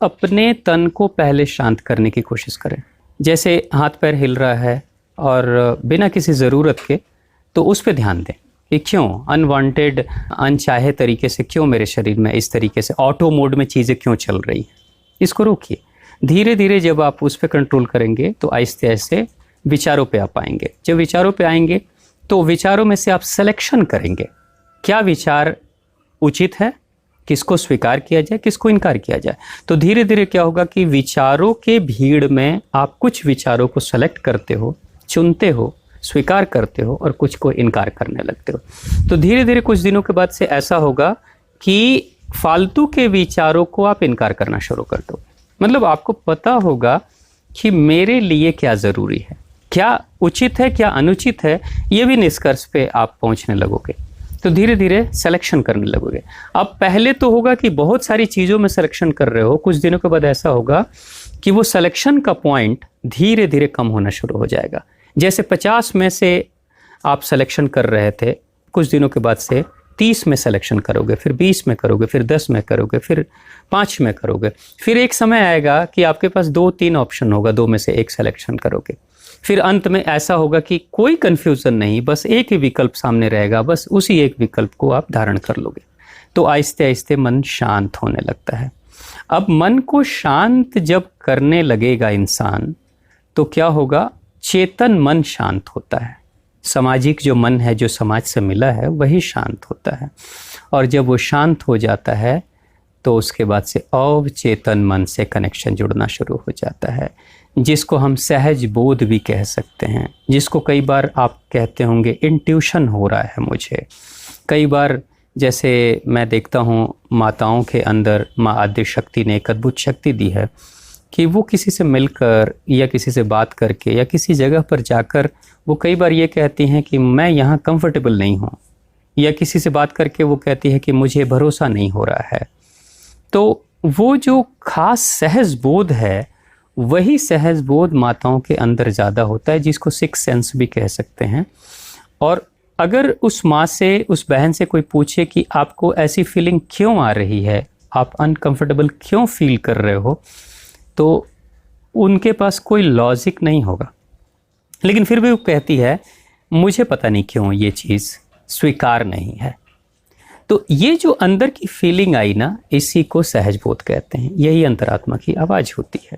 अपने तन को पहले शांत करने की कोशिश करें। जैसे हाथ पैर हिल रहा है और बिना किसी ज़रूरत के, तो उस पर ध्यान दें कि क्यों अनवांटेड, अनचाहे तरीके से क्यों मेरे शरीर में इस तरीके से ऑटो मोड में चीज़ें क्यों चल रही हैं। इसको रोकिए। धीरे धीरे जब आप उस पर कंट्रोल करेंगे तो आहिस्ते आहिस्ते विचारों पे आप आएंगे। जब विचारों पे आएंगे तो विचारों में से आप सिलेक्शन करेंगे, क्या विचार उचित है, किसको स्वीकार किया जाए, किसको इनकार किया जाए। तो धीरे धीरे क्या होगा कि विचारों के भीड़ में आप कुछ विचारों को सेलेक्ट करते हो, चुनते हो, स्वीकार करते हो और कुछ को इनकार करने लगते हो। तो धीरे धीरे कुछ दिनों के बाद से ऐसा होगा कि फालतू के विचारों को आप इनकार करना शुरू कर दो। मतलब आपको पता होगा कि मेरे लिए क्या ज़रूरी है, क्या उचित है, क्या अनुचित है, ये भी निष्कर्ष पे आप पहुंचने लगोगे। तो धीरे धीरे सिलेक्शन करने लगोगे। अब पहले तो होगा कि बहुत सारी चीज़ों में सिलेक्शन कर रहे हो, कुछ दिनों के बाद ऐसा होगा कि वो सिलेक्शन का पॉइंट धीरे धीरे कम होना शुरू हो जाएगा। जैसे 50 में से आप सिलेक्शन कर रहे थे, कुछ दिनों के बाद से 30 में सिलेक्शन करोगे, फिर 20 में करोगे, फिर 10 में करोगे, फिर 5 में करोगे। फिर एक समय आएगा कि आपके पास 2-3 ऑप्शन होगा, 2 में से एक सिलेक्शन करोगे। फिर अंत में ऐसा होगा कि कोई कंफ्यूजन नहीं, बस एक ही विकल्प सामने रहेगा, बस उसी एक विकल्प को आप धारण कर लोगे। तो आहिस्ते आहिस्ते मन शांत होने लगता है। अब मन को शांत जब करने लगेगा इंसान, तो क्या होगा, चेतन मन शांत होता है। सामाजिक जो मन है, जो समाज से मिला है, वही शांत होता है। और जब वो शांत हो जाता है तो उसके बाद से अवचेतन मन से कनेक्शन जुड़ना शुरू हो जाता है, जिसको हम सहज बोध भी कह सकते हैं, जिसको कई बार आप कहते होंगे इंट्यूशन हो रहा है मुझे। कई बार जैसे मैं देखता हूँ माताओं के अंदर माँ आद्य शक्ति ने एक अद्भुत शक्ति दी है कि वो किसी से मिलकर या किसी से बात करके या किसी जगह पर जाकर वो कई बार ये कहती हैं कि मैं यहाँ कंफर्टेबल नहीं हूँ, या किसी से बात करके वो कहती है कि मुझे भरोसा नहीं हो रहा है। तो वो जो खास सहज बोध है, वही सहज बोध माताओं के अंदर ज़्यादा होता है, जिसको सिक्स सेंस भी कह सकते हैं। और अगर उस माँ से, उस बहन से कोई पूछे कि आपको ऐसी फीलिंग क्यों आ रही है, आप अनकंफर्टेबल क्यों फील कर रहे हो, तो उनके पास कोई लॉजिक नहीं होगा, लेकिन फिर भी वो कहती है मुझे पता नहीं क्यों ये चीज़ स्वीकार नहीं है। तो ये जो अंदर की फीलिंग आई ना, इसी को सहज बोध कहते हैं। यही अंतरात्मा की आवाज़ होती है।